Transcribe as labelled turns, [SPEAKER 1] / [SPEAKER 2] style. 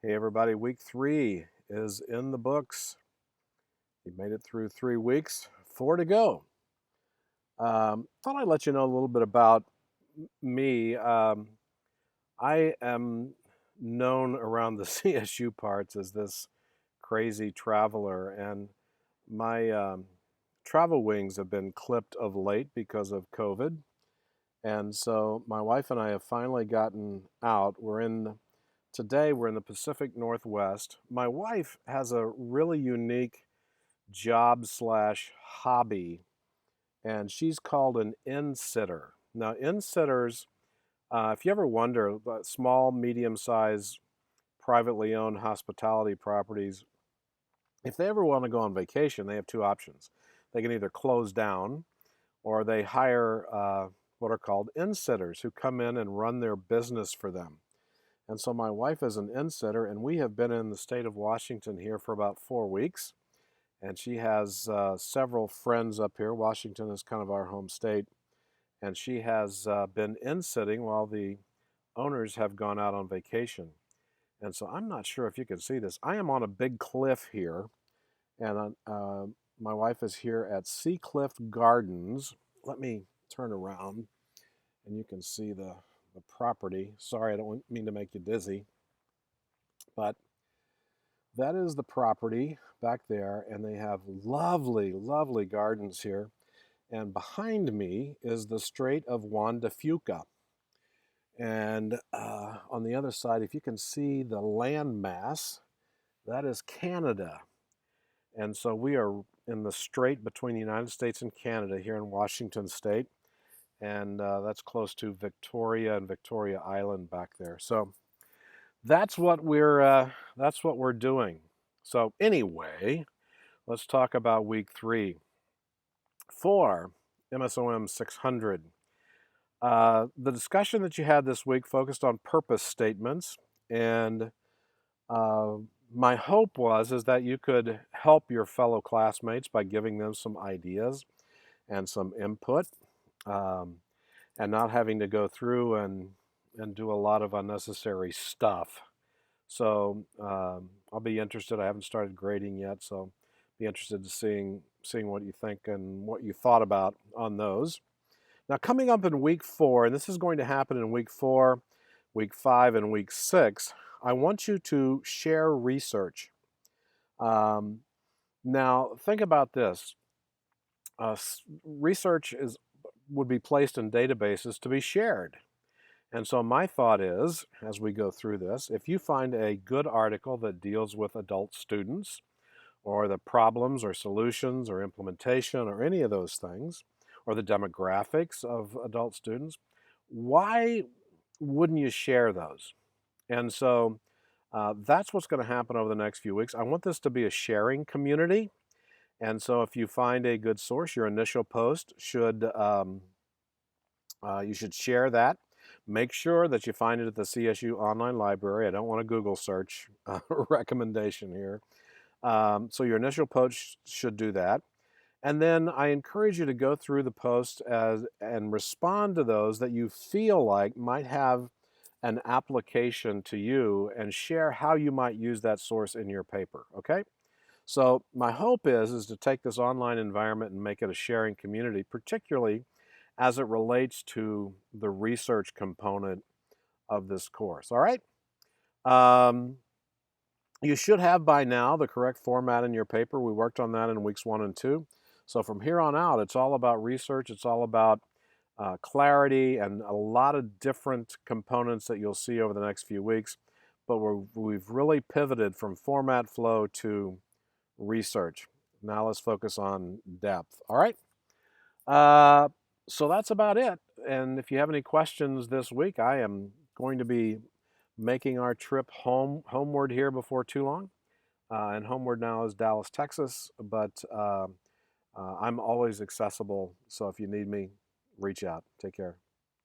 [SPEAKER 1] Hey everybody, week 3 is in the books. You made it through 3 weeks, 4 to go. Thought I'd let you know a little bit about me. I am known around the CSU parts as this crazy traveler, and my travel wings have been clipped of late because of COVID. And so my wife and I have finally gotten out. Today we're in the Pacific Northwest. My wife has a really unique job slash hobby, and she's called an inn sitter. Now, inn sitters, if you ever wonder, small, medium sized, privately owned hospitality properties, if they ever want to go on vacation, they have two options. They can either close down or they hire what are called inn sitters who come in and run their business for them. And so my wife is an inn sitter, and we have been in the state of Washington here for about 4 weeks. And she has several friends up here. Washington is kind of our home state. And she has been in sitting while the owners have gone out on vacation. And so I'm not sure if you can see this. I am on a big cliff here, and my wife is here at Sea Cliff Gardens. Let me turn around, and you can see the property. Sorry, I don't mean to make you dizzy, but that is the property back there, and they have lovely, lovely gardens here. And behind me is the Strait of Juan de Fuca. And on the other side, if you can see the land mass, that is Canada. And so we are in the strait between the United States and Canada here in Washington State. And that's close to Victoria and Victoria Island back there. So that's what we're doing. So anyway, let's talk about week 3 for MSOM 600. The discussion that you had this week focused on purpose statements, and uh, my hope is that you could help your fellow classmates by giving them some ideas and some input, um, and not having to go through and do a lot of unnecessary stuff. So I'll be interested. I haven't started grading yet, so be interested to seeing what you think and what you thought about on those. Now, coming up in week 4, and this is going to happen in week 4, week 5, and week 6, I want you to share research. Now, think about this. Research would be placed in databases to be shared. And so my thought is, as we go through this, if you find a good article that deals with adult students, or the problems or solutions or implementation or any of those things, or the demographics of adult students, why wouldn't you share those? And so that's what's going to happen over the next few weeks. I want this to be a sharing community. And so if you find a good source, your initial post you should share that. Make sure that you find it at the CSU online library. I don't want a Google search recommendation here. So your initial post should do that. And then I encourage you to go through the post and respond to those that you feel like might have an application to you, and share how you might use that source in your paper, okay? So my hope is to take this online environment and make it a sharing community, particularly as it relates to the research component of this course, all right? You should have by now the correct format in your paper. We worked on that in weeks 1 and 2. So from here on out, it's all about research. It's all about clarity and a lot of different components that you'll see over the next few weeks. But we've really pivoted from format flow to research. Now let's focus on depth. All right? So that's about it. And if you have any questions this week, I am going to be making our trip homeward here before too long. And homeward now is Dallas, Texas, but I'm always accessible. So if you need me, reach out. Take care.